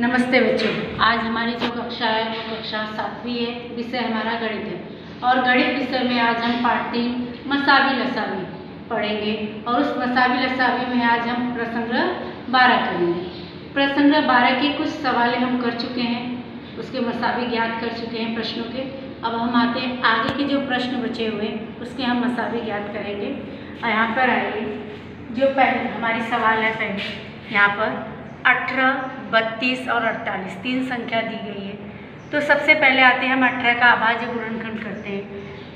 नमस्ते बच्चों। आज हमारी जो कक्षा है वो कक्षा 7वीं है। विषय हमारा गणित है और गणित विषय में आज हम पाठ 3 मसावी लसावी पढ़ेंगे और उस मसावी लसावी में आज हम प्रसंग 12 करेंगे। प्रसंग 12 के कुछ सवाल हम कर चुके हैं, उसके मसावी ज्ञात कर चुके हैं प्रश्नों के। अब हम आते हैं आगे के जो प्रश्न बचे हुए उसके हम मसावी ज्ञात करेंगे। और यहाँ पर आइए, जो पहले हमारी सवाल है, पहले यहाँ पर 18, 32 और 48 तीन संख्या दी गई है। तो सबसे पहले आते हैं हम 18 का अभाज्य गुणनखंड करते हैं।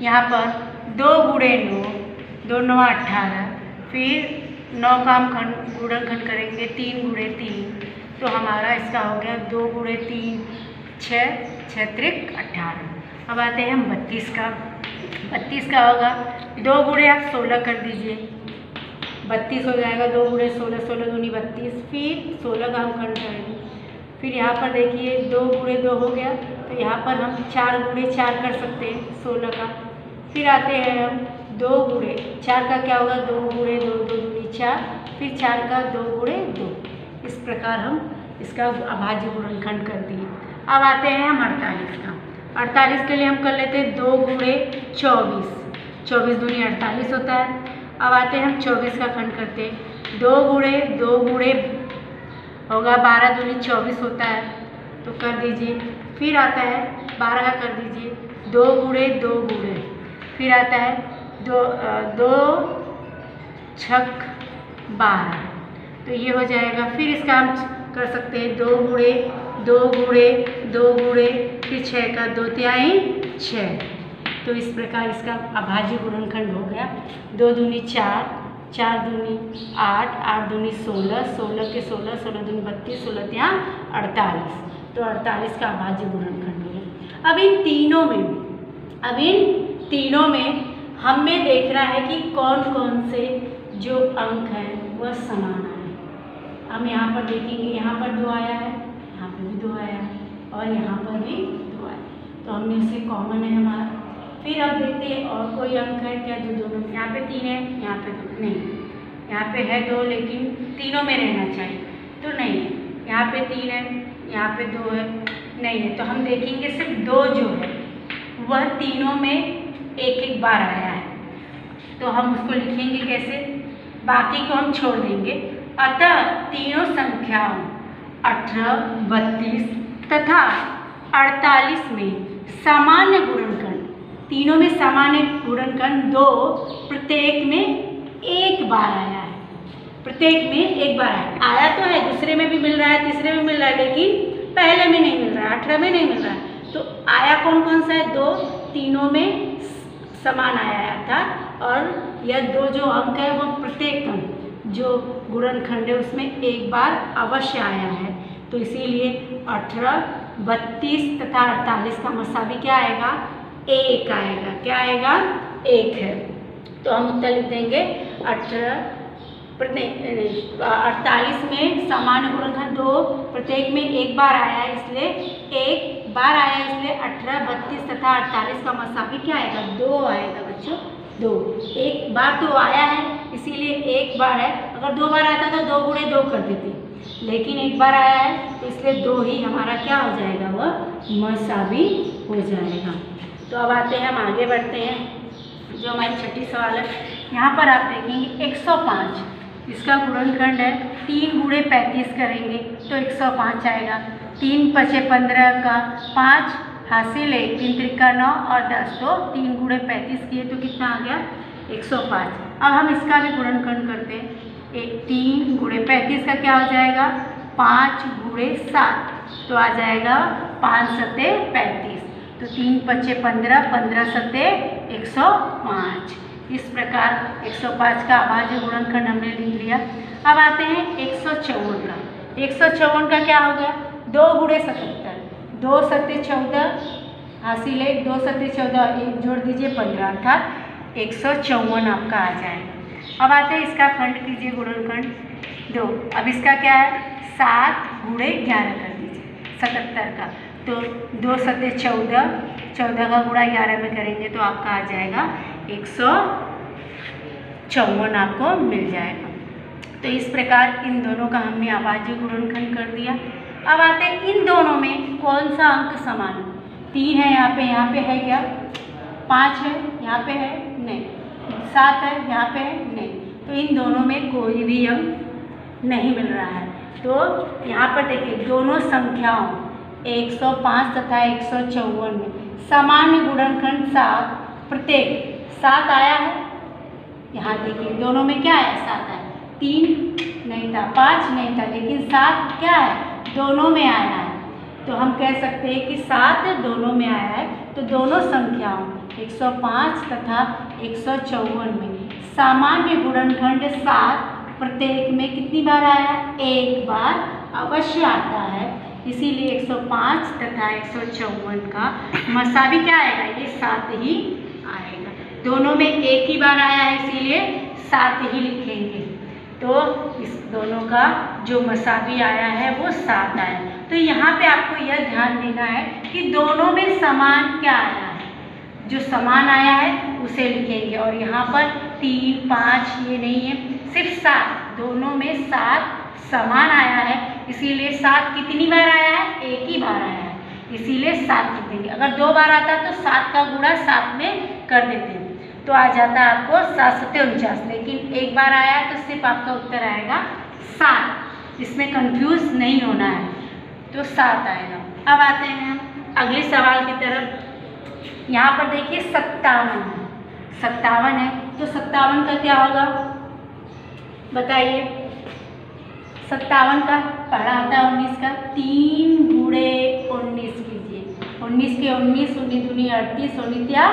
यहाँ पर 2 गुणे 9, 2 9 18, फिर 9 का हम गुणनखंड करेंगे 3 गुणे 3, तो हमारा इसका हो गया 2 गुणे 3 6, 6 त्रिक 18। अब आते हैं हम 32 का। 32 का होगा 2 गुणे आप 16 कर दीजिए, 32 हो जाएगा। 2 गुणे 16, 16 दूनी 32, फिर 16 का हम खंड करेंगे। फिर यहाँ पर देखिए 2 गुणे 2 हो गया, तो यहाँ पर हम 4 गुणे 4 कर सकते हैं 16 का। फिर आते हैं हम 2 गुणे 4 का क्या होगा, 2 गुणे 2, 2 दूनी 4, फिर 4 का 2 गुणे 2। इस प्रकार हम इसका अभाज्य गुणनखंड कर दिए। अब आते हैं हम 48 का। 48 के लिए हम कर लेते हैं 2 गुणे 24, 24 दूनी 48 होता है। अब आते हैं हम 24 का खंड करते हैं, 2 गुणे होगा 12 दूनी 24 होता है, तो कर दीजिए। फिर आता है 12 का कर दीजिए, 2 गुणे 2 गुणे, फिर आता है 2 छक 12, तो ये हो जाएगा। फिर इसका हम कर सकते हैं 2 गुणे 2 गुणे 2 गुणे, फिर 6 का 2 तिहाई 6, तो इस प्रकार इसका अभाज्य गुणनखंड हो गया। 2 दूनी 4, 4 दूनी 8, 8 दूनी 16, 16 के 16, 16 दूनी 32, 16 तिहां 48, तो 48 का अभाज्य गुणनखंड हो गया। अब इन तीनों में हमें देखना है कि कौन कौन से जो अंक हैं वह समान आए। हम यहाँ पर देखेंगे, यहाँ पर 2 आया है, यहाँ पर भी 2 आया है और यहाँ पर भी 2 आया, तो हमने इसे कॉमन है हमारा। फिर अब देखते हैं और कोई अंक है क्या जो दोनों, यहाँ पे 3 है, यहाँ पे 2 नहीं, यहाँ पे है 2 लेकिन तीनों में रहना चाहिए, तो नहीं है। यहाँ पे 3 है, यहाँ पे 2 है, नहीं है। तो हम देखेंगे सिर्फ 2 जो है वह तीनों में एक एक बार आया है, तो हम उसको लिखेंगे कैसे, बाकी को हम छोड़ देंगे। अतः तीनों संख्याओं 18, 32 तथा 48 में सामान्य गुणनखंड, तीनों में सामान्य गुणनखंड 2 प्रत्येक में एक बार आया है। प्रत्येक में एक बार आया तो है, दूसरे में भी मिल रहा है, तीसरे में मिल रहा है, लेकिन पहले में नहीं मिल रहा है, 18 में नहीं मिल रहा है। तो आया कौन कौन सा है, 2 तीनों में समान आया था, और यह 2 जो अंक है वो प्रत्येक अंक जो गुणनखंड है उसमें एक बार अवश्य आया है। तो इसीलिए 18, 32 तथा 48 का मसावी क्या आएगा, 1 आएगा। क्या आएगा, 1 है। तो हम उत्तर लिख देंगे 48 में सामान्य गुणनखंड 2 प्रत्येक में एक बार आया है, इसलिए एक बार आया है, इसलिए 18, 32 तथा 48 का मसावी क्या आएगा, 2 आएगा बच्चों, 2। एक बार तो आया है इसीलिए एक बार है, अगर 2 बार आता तो 2 गुणे 2 कर देते, लेकिन एक बार आया है तो इसलिए 2 ही हमारा क्या हो जाएगा, वह मसावी हो जाएगा। तो अब आते हैं, हम आगे बढ़ते हैं। जो हमारी छठी सवाल है, यहाँ पर आप देखेंगे 105, इसका गुणनखंड है 3 गुणे 35 करेंगे तो 105 आएगा। 3 पचे 15 का 5 हासिल 1, 3 त्रिका 9 और 10, तो 3 गुणे 35 किए तो कितना आ गया, 105। अब हम इसका भी गुणनखंड करते हैं। 3 गुणे 35 का क्या हो जाएगा, 5 गुणे 7, तो आ जाएगा 5 सते 35, तो 3 पचे 15, 15 सते 105। इस प्रकार 105 का अभाज्य गुणनखंड हमने लिख लिया। अब आते हैं 154 का। 154 का क्या हो गया, 2 गुणे 77, 2 सते 14 हासिल 1, 2 सते 14, 1 जोड़ दीजिए 15, अर्थात 154 आपका आ जाएगा। अब आते हैं इसका खंड कीजिए, गुणनखंड 2। अब इसका क्या है, 7 गुणे 11 कर दीजिए 77 का, तो 2 सते 14, 14 का गुणा 11 में करेंगे तो आपका आ जाएगा 154 आपको मिल जाएगा। तो इस प्रकार इन दोनों का हमने अभाज्य गुणनखंड कर दिया। अब आते हैं इन दोनों में कौन सा अंक समान है। 3 है यहाँ पे है क्या? 5 है यहाँ पे है नहीं, 7 है यहाँ पे है नहीं, तो इन दोनों में कोई भी अंक नहीं मिल रहा है। तो यहाँ पर देखिए दोनों संख्याओं 105 तथा 154 में सामान्य गुणनखंड 7, प्रत्येक 7 आया है। यहाँ देखिए दोनों में क्या है? 7 है। 3 नहीं था, 5 नहीं था, लेकिन 7 क्या है? दोनों में आया है। तो हम कह सकते हैं कि 7 दोनों में आया है। तो दोनों संख्याओं 105 तथा 154 में सामान्य गुणनखंड 7 प्रत्येक में कितनी बार आया है? एक बार अवश्य आता है। इसीलिए 105 तथा 154 का मसावी क्या आएगा? ये 7 ही आएगा। दोनों में एक ही बार आया है, इसीलिए 7 ही लिखेंगे। तो इस दोनों का जो मसावी आया है वो 7 आया। तो यहाँ पे आपको यह ध्यान देना है कि दोनों में समान क्या आया है, जो समान आया है उसे लिखेंगे। और यहाँ पर 3, 5 ये नहीं है, सिर्फ 7, दोनों में 7 समान आया है। इसीलिए 7 कितनी बार आया है? एक ही बार आया है, इसीलिए 7 लिख देंगे। अगर 2 बार आता तो 7 का गुणा 7 में कर देते हैं, तो आ जाता है आपको 7 7 49। लेकिन एक बार आया तो सिर्फ आपका उत्तर आएगा 7। इसमें कंफ्यूज नहीं होना है, तो 7 आएगा। अब आते हैं हम अगले सवाल की तरफ। यहाँ पर देखिए 57 है, 57 है, तो 57 का क्या होगा बताइए? 57 का पढ़ा आता है 19 का, 3 गुणे 19 कीजिए। 19 के 19, 19 दूनी 38, 19 या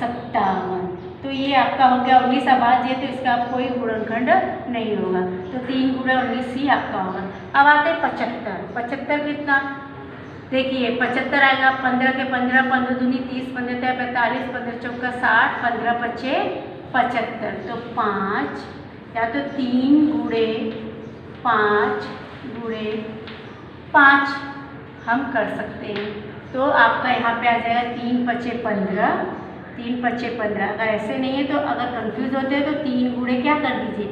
57। तो ये आपका हो गया 19। अब आज ये तो इसका कोई गुणनखंड नहीं होगा, तो 3 गुणे 19 ही आपका होगा। अब आते हैं 75। 75 कितना? देखिए 75 आएगा 15 के 15, 15 दूनी 30, 15 तिया 45, 15 चौका 60, 15 पचे 75। तो 5 या तो 3 गुणे 5 गुणे 5 हम कर सकते हैं। तो आपका यहाँ पे आ जाएगा 3 पचे 15, 3 पचे 15। अगर ऐसे नहीं है तो अगर कंफ्यूज होते हैं तो 3 गुणे क्या कर दीजिए?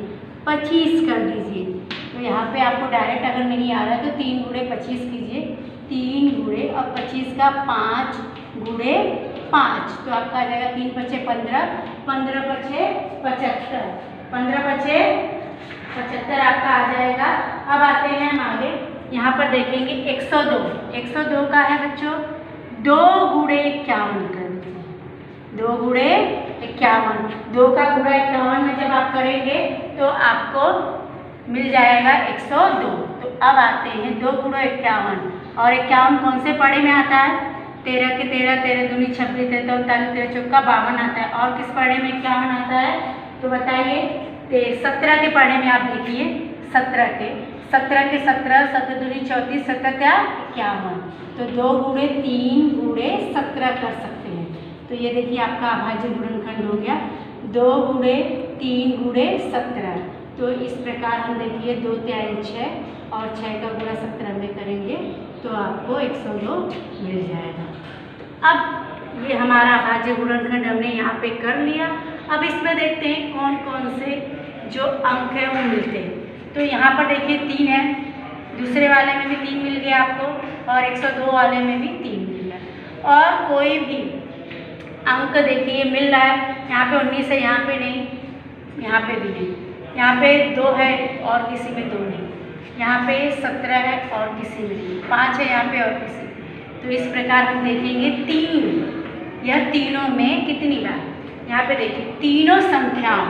25 कर दीजिए। तो यहाँ पे आपको डायरेक्ट अगर नहीं आ रहा है तो 3 गुणे 25 कीजिए। 3 गुणे और 25 का 5 गुणे 5, तो आपका आ जाएगा 3 पचे 15, 15 पचे 75, 15 पचे 75 आपका आ जाएगा। अब आते हैं हम आगे, यहाँ पर देखेंगे 102। 102 का है बच्चों 2 गुणे 51 कर दीजिए। 2 गुणे 51, 2 का गुणा 51 में जब आप करेंगे तो आपको मिल जाएगा 102। तो अब आते हैं 2 गुणे 51, और 51 कौन से पढ़े में आता है? 13 के 13, 13 दूनी 26, 13 39, 13 चौका 52 आता है। और किस पढ़े में 51 आता है? तो बताइए 17 के पढ़े में आप देखिए 17 के 17 के 17, 17 दूनी 34, 17 त्या 51। तो 2 गुणे 3 गुणे 17 कर सकते हैं। तो ये देखिए आपका अभाज्य गुणनखंड हो गया 2 गुणे 3 गुणे 17। तो इस प्रकार हम देखिए 2 तिहाई 6 और 6 का गुणा 17 में करेंगे तो आपको 102 मिल जाएगा। अब ये हमारा अभाज्य गुणनखंड हमने यहाँ पे कर लिया। अब इसमें देखते हैं कौन कौन से जो अंक है वो मिलते हैं। तो यहाँ पर देखिए 3 है, दूसरे वाले में भी 3 मिल गया आपको, और 102 वाले में भी 3 मिल गया। और कोई भी अंक देखिए मिल रहा है, यहाँ पे 19 है, यहाँ पे नहीं, यहाँ पे भी नहीं, यहाँ पे 2 है और किसी में 2 नहीं, यहाँ पे 17 है और किसी में नहीं, 5 है यहाँ पे और किसी में। तो इस प्रकार हम देखेंगे 3, यह तीनों में कितनी बार? यहाँ पे देखिए तीनों संख्याओं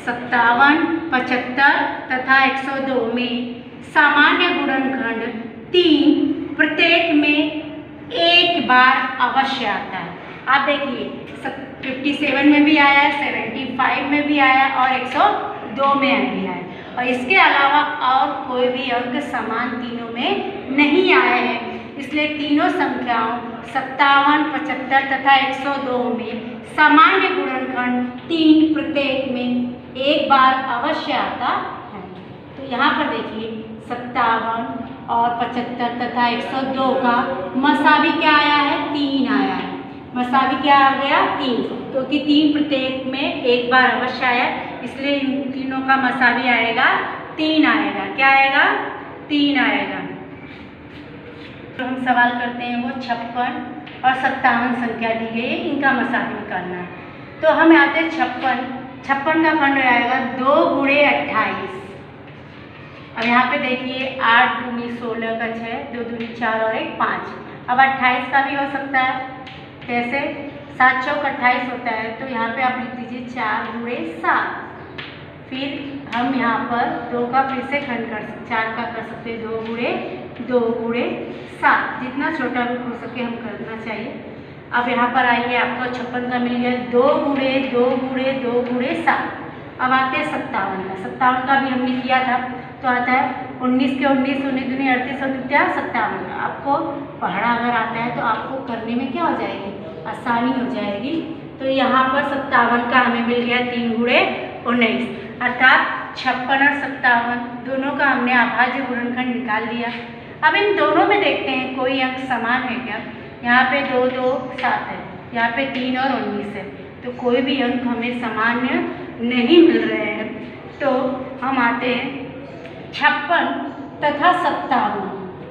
57, 75 तथा 102 में सामान्य गुणनखंड 3 प्रत्येक में एक बार अवश्य आता है। आप देखिए 57 में भी आया है, 75 में भी आया और 102 में भी आया, और इसके अलावा और कोई भी अंक समान तीनों में नहीं आए हैं। इसलिए तीनों संख्याओं 57, 75 तथा 102 में सामान्य गुणनखंड 3 प्रत्येक में एक बार अवश्य आता है। तो यहाँ पर देखिए 57 और 75 तथा 102 का मसावी क्या आया है? 3 आया है। मसावी क्या आ गया? 3, क्योंकि 3 प्रत्येक में एक बार अवश्य आया, इसलिए इन तीनों का मसावी आएगा 3 आएगा। क्या आएगा? 3 आएगा। जो हम सवाल करते हैं वो 56 और 57 संख्या दी गई है, इनका मसावी निकालना है। तो हम आते हैं 56 का खंड आएगा 2 गुणे 28। अब यहाँ पे देखिए 8 दूनी 16 का 6, 2 दूनी 4 और 1 5। अब 28 का भी हो सकता है, कैसे? 7 चौक 28 होता है, तो यहाँ पे आप लिख दीजिए 4 गुणे 7। फिर हम यहाँ पर 2 का फिर से खंड कर 4 का कर सकते हैं, 2 गुणे 7, जितना छोटा रूप हो सके हम करना चाहिए। अब यहाँ पर आइए, आपको 56 का मिल गया, 2 गुणे 7। अब आते हैं 57 का। 57 का भी हमने किया था, तो आता है 19 के 19, 19 दूनी 38 और 57। आपको पढ़ना अगर आता है तो आपको करने में क्या हो जाएगी, आसानी हो जाएगी। तो यहाँ पर 57 का हमें मिल गया 3 गुणे 19, अर्थात 56 और 57 दोनों का हमने अभाज्य गुणनखंड निकाल लिया। अब इन दोनों में देखते हैं कोई अंक समान है क्या। यहाँ पे 2 2 7 है, यहाँ पे 3 और 19 है, तो कोई भी अंक हमें सामान्य नहीं मिल रहे हैं। तो हम आते हैं 56 तथा 57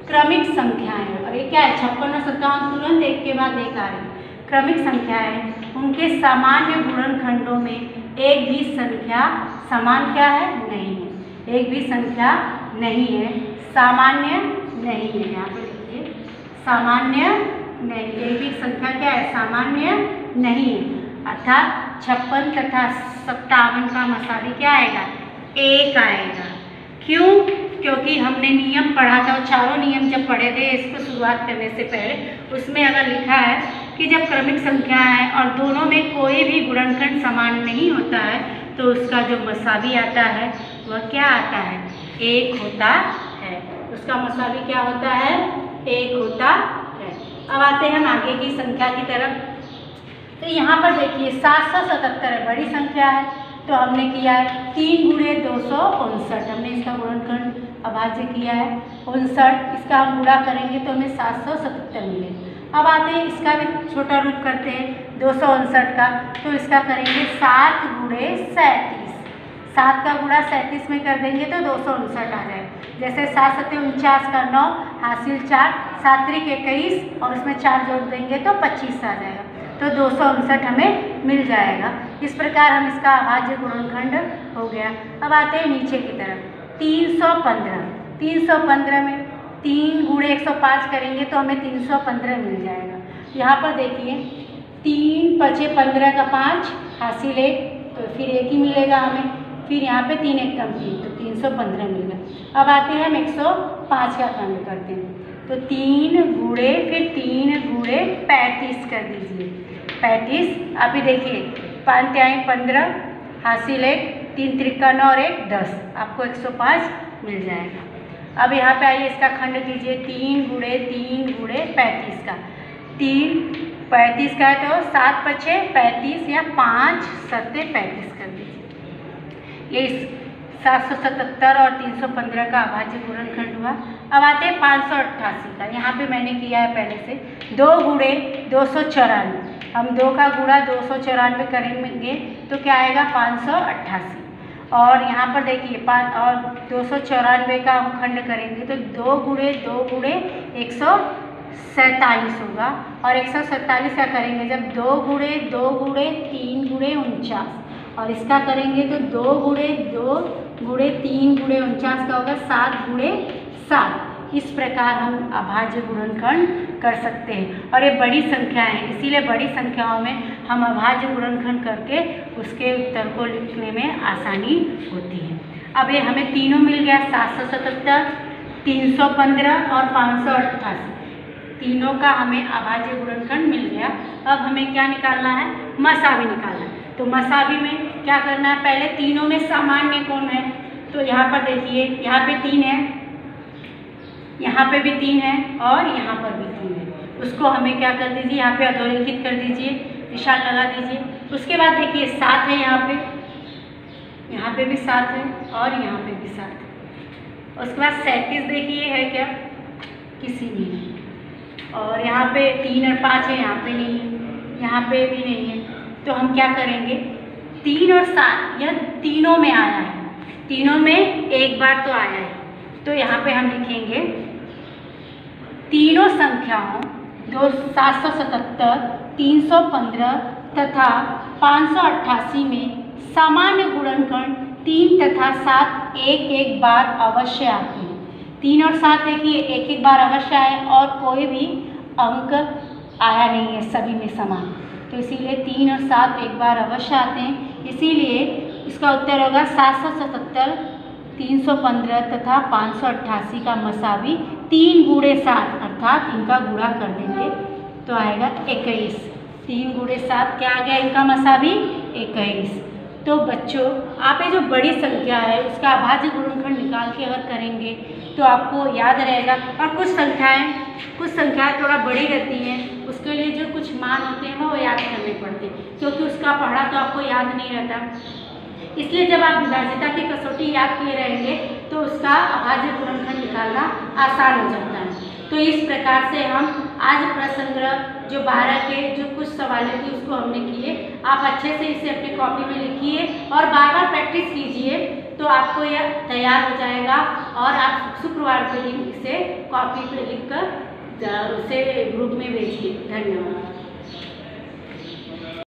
क्रमिक संख्याएं। और ये क्या है, 56 और 57 तुरंत एक के बाद एक आ रही क्रमिक संख्याएं, उनके सामान्य गुणनखंडों में एक भी संख्या समान क्या है, नहीं है। एक भी संख्या नहीं है, सामान्य नहीं है। यहाँ पे देखिए सामान्य नहीं, एक भी संख्या क्या है, सामान्य नहीं है। अर्थात 56 तथा 57 का मसावी क्या आएगा, 1 आएगा। क्यों? क्योंकि हमने नियम पढ़ा था, और चारों नियम जब पढ़े थे इसको शुरुआत करने से पहले, उसमें अगर लिखा है कि जब क्रमिक संख्या है और दोनों में कोई भी गुणनखंड समान नहीं होता है, तो उसका जो मसावी आता है वह क्या आता है, 1 होता है। उसका मसावी क्या होता है, 1 होता है। अब आते हैं हम आगे की संख्या की तरफ। तो यहाँ पर देखिए 777 है, बड़ी संख्या है, तो हमने किया है 3 गुणे 259, हमने इसका गुणनखंड अभाज्य किया है 59। इसका हम गुणा करेंगे तो हमें 777 मिलेगा। अब आते हैं इसका भी छोटा रूप करते हैं 259 का, तो इसका करेंगे 7 गुणे 37। 7 का गुणा 37 में कर देंगे तो 259 आ जाएगा। जैसे 7 7 49 का 9 हासिल 4, 7 त्रिक 21 और उसमें 4 जोड़ देंगे तो 25 आ जाएगा, तो 259 हमें मिल जाएगा। इस प्रकार हम इसका अभाज्य गुणनखंड हो गया। अब आते हैं नीचे की तरफ 315। 315 में 3 गुणे 105 करेंगे तो हमें 315 मिल जाएगा। यहाँ पर देखिए 3 5 15 का 5 हासिल 1, तो फिर 1 ही मिलेगा हमें। फिर यहाँ पे 3 1 कम 3, तो 315 मिल गया। अब आते हैं हम 105 का खंड करते हैं, तो 3 गुणे फिर 3 गुणे 35 कर दीजिए। 35 अभी देखिए 5 3 15 हासिल 1, 3 त्रिक 9 और 1 10, आपको 105 मिल जाएगा। अब यहाँ पे आइए इसका खंड कीजिए 3 गुणे 35 का। 3 35 का है तो 7 5 35 या 5 7 35 कर दीजिए। ये 777 और 315 का अभाज्य गुणनखंड हुआ। अब आते हैं 588 का। यहाँ पे मैंने किया है पहले से 2 गुणे 294। हम 2 का गुणा 294 करेंगे तो क्या आएगा 588। और यहाँ पर देखिए 5 और 294 का हम खंड करेंगे तो 2 गुणे 147 होगा। और 147 का करेंगे जब 2 गुणे 3 गुणे 49, और इसका करेंगे तो 2 गुणे 3 गुणे 49 का होगा 7 गुणे 7। इस प्रकार हम अभाज्य गुणनखंड कर सकते हैं। और ये बड़ी संख्या है, इसीलिए बड़ी संख्याओं में हम अभाज्य गुणनखंड करके उसके उत्तर को लिखने में आसानी होती है। अब ये हमें तीनों मिल गया, 777, 315 और 588। तीनों का हमें अभाज्य गुणनखंड मिल गया। अब हमें क्या निकालना है, मसावी निकालना है। तो मसावी में क्या करना है, पहले तीनों में सामान्य कौन है, तो यहाँ पर देखिए यहाँ पे 3 है, यहाँ पे भी 3 है और यहाँ पर भी 3 है। उसको हमें क्या कर दीजिए, यहाँ पे अधोरेखित कर दीजिए, निशान लगा दीजिए। उसके बाद देखिए 7 है, यहाँ पे भी 7 है और यहाँ पे भी 7 है। उसके बाद 37 देखिए है क्या, किसी में नहीं। और यहाँ पे 3 और 5 है, यहाँ पे नहीं है, यहाँ पे भी नहीं है। तो हम क्या करेंगे, 3 और 7 यह तीनों में आया है, तीनों में एक बार तो आया है। तो यहाँ पे हम लिखेंगे तीनों संख्याओं 777, 315 तथा 588 में सामान्य गुणनखंड 3 तथा 7 एक एक बार अवश्य आती है। 3 और 7 देखिए एक एक बार अवश्य आए और कोई भी अंक आया नहीं है सभी में समान, तो इसीलिए 3 और 7 एक बार अवश्य आते हैं। इसीलिए इसका उत्तर होगा 777, 315 तथा 588 का मसावी 3 गुणे 7 अर्थात इनका गुणा कर देंगे तो आएगा 21। 3 गुणे 7 क्या आ गया इनका मसावी 21। तो बच्चों आप ये जो बड़ी संख्या है उसका अभाज्य गुणनखंड निकाल के अगर करेंगे तो आपको याद रहेगा। और कुछ संख्याएं थोड़ा बड़ी रहती हैं, उसके लिए जो कुछ मान होते हैं वो याद करने पड़ते हैं, क्योंकि उसका पढ़ा तो आपको याद नहीं रहता। इसलिए जब आप विभाज्यता की कसौटी याद किए रहेंगे तो उसका अभाज्य गुणनखंड निकालना आसान हो जाता है। तो इस प्रकार से हम आज प्रसंग्रह जो 12 के जो कुछ सवालें थी उसको हमने किए। आप अच्छे से इसे अपनी कॉपी में लिखिए और बार बार प्रैक्टिस कीजिए तो आपको यह तैयार हो जाएगा और आप शुक्रवार के दिन इसे कॉपी पे लिखकर उसे ग्रुप में भेजिए। धन्यवाद।